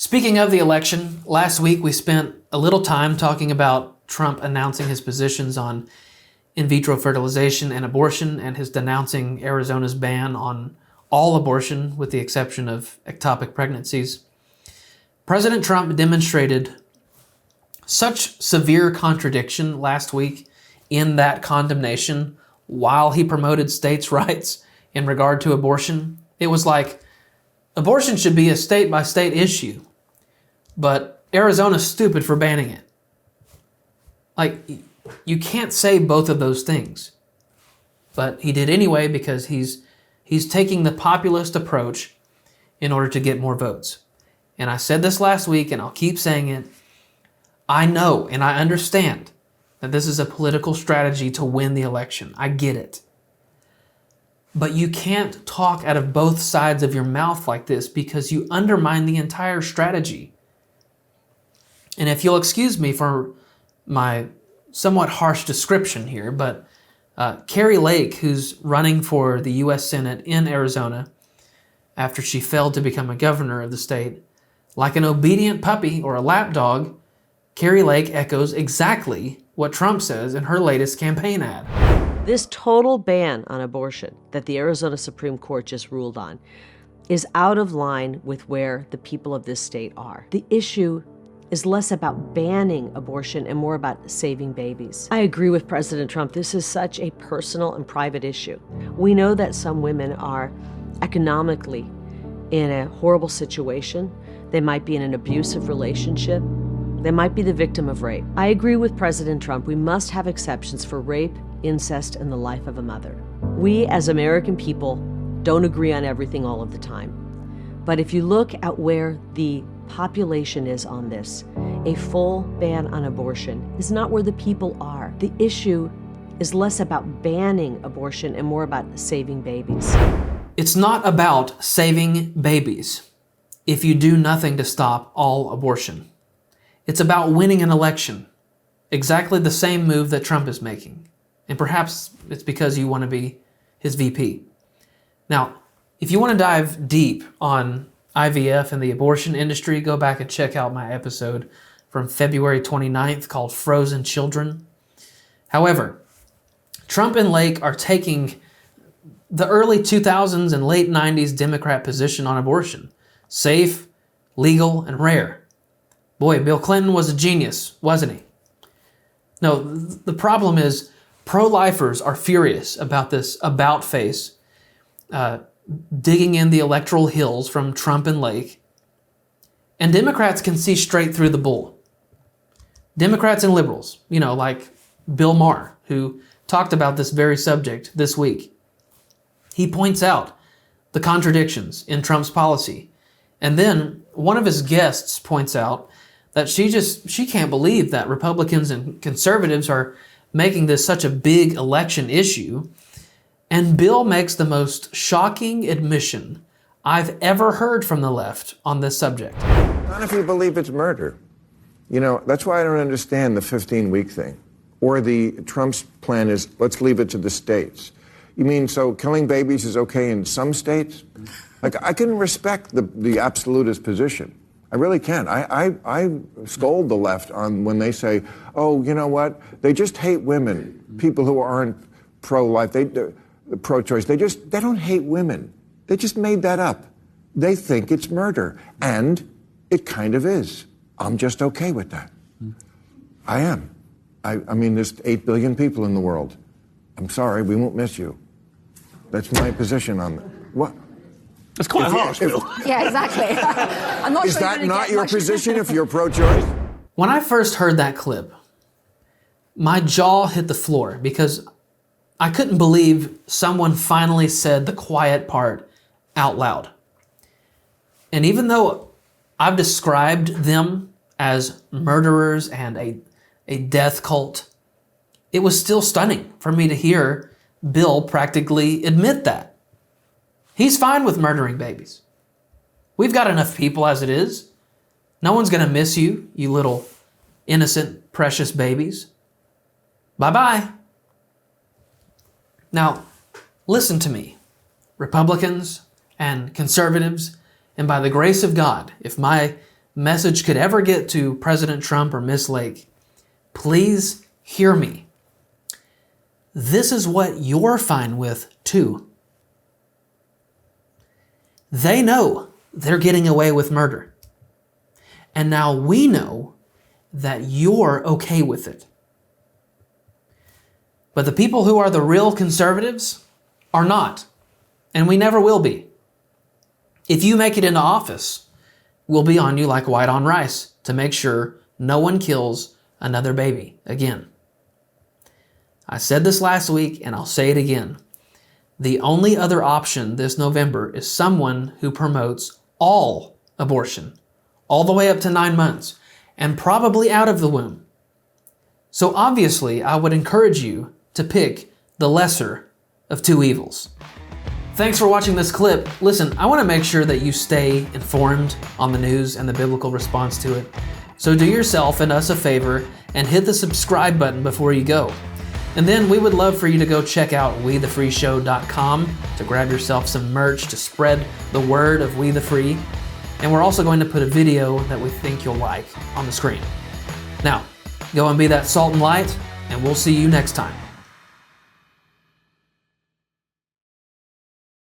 Speaking of the election, last week we spent a little time talking about Trump announcing his positions on in vitro fertilization and abortion, and his denouncing Arizona's ban on all abortion with the exception of ectopic pregnancies. President Trump demonstrated such severe contradiction last week in that condemnation while he promoted states' rights in regard to abortion. It was like, abortion should be a state-by-state issue, but Arizona's stupid for banning it. Like, you can't say both of those things. But he did anyway because he's taking the populist approach in order to get more votes. And I said this last week, and I'll keep saying it. I know and I understand that this is a political strategy to win the election. I get it. But you can't talk out of both sides of your mouth like this because you undermine the entire strategy. And if you'll excuse me for my somewhat harsh description here, but Carrie Lake, who's running for the U.S. Senate in Arizona after she failed to become a governor of the state, like an obedient puppy or a lapdog, Carrie Lake echoes exactly what Trump says in her latest campaign ad. This total ban on abortion that the Arizona Supreme Court just ruled on is out of line with where the people of this state are. The issue is less about banning abortion and more about saving babies. I agree with President Trump. This is such a personal and private issue. We know that some women are economically in a horrible situation. They might be in an abusive relationship. They might be the victim of rape. I agree with President Trump. We must have exceptions for rape, incest, and the life of a mother. We, as American people, don't agree on everything all of the time. But if you look at where the population is on this, a full ban on abortion is not where the people are. The issue is less about banning abortion and more about saving babies. It's not about saving babies if you do nothing to stop all abortion. It's about winning an election. Exactly the same move that Trump is making. And perhaps it's because you want to be his VP. Now, if you want to dive deep on IVF and the abortion industry, go back and check out my episode from February 29th called Frozen Children. However, Trump and Lake are taking the early 2000s and late 90s Democrat position on abortion. Safe, legal, and rare. Boy, Bill Clinton was a genius, wasn't he? No, the problem is pro-lifers are furious about this about-face, digging in the electoral hills from Trump and Lake. And Democrats can see straight through the bull. Democrats and liberals, like Bill Maher, who talked about this very subject this week. He points out the contradictions in Trump's policy. And then one of his guests points out that she can't believe that Republicans and conservatives are making this such a big election issue. And Bill makes the most shocking admission I've ever heard from the left on this subject. Not if you believe it's murder. That's why I don't understand the 15-week thing. Or Trump's plan is, let's leave it to the states. You mean, so killing babies is okay in some states? Like, I can respect the absolutist position. I really can. I scold the left on when they say, oh, you know what? They just hate women, people who aren't pro-life, pro-choice. They don't hate women. They just made that up. They think it's murder. And it kind of is. I'm just okay with that. I am. I mean, there's 8 billion people in the world. I'm sorry, we won't miss you. That's my position on that. What? It's quite harsh, Bill. Yeah, exactly. I'm not Is sure that not your position if you're pro-choice? When I first heard that clip, my jaw hit the floor because I couldn't believe someone finally said the quiet part out loud. And even though I've described them as murderers and a death cult, it was still stunning for me to hear Bill practically admit that. He's fine with murdering babies. We've got enough people as it is. No one's going to miss you, you little innocent, precious babies. Bye-bye. Now, listen to me, Republicans and conservatives, and by the grace of God, if my message could ever get to President Trump or Miss Lake, please hear me. This is what you're fine with too. They know they're getting away with murder. And now we know that you're okay with it. But the people who are the real conservatives are not, and we never will be. If you make it into office, we'll be on you like white on rice to make sure no one kills another baby again. I said this last week and I'll say it again. The only other option this November is someone who promotes all abortion, all the way up to 9 months, and probably out of the womb. So obviously, I would encourage you to pick the lesser of two evils. Thanks for watching this clip. Listen, I want to make sure that you stay informed on the news and the biblical response to it. So do yourself and us a favor and hit the subscribe button before you go. And then we would love for you to go check out WeTheFreeShow.com to grab yourself some merch to spread the word of We The Free. And we're also going to put a video that we think you'll like on the screen. Now, go and be that salt and light, and we'll see you next time.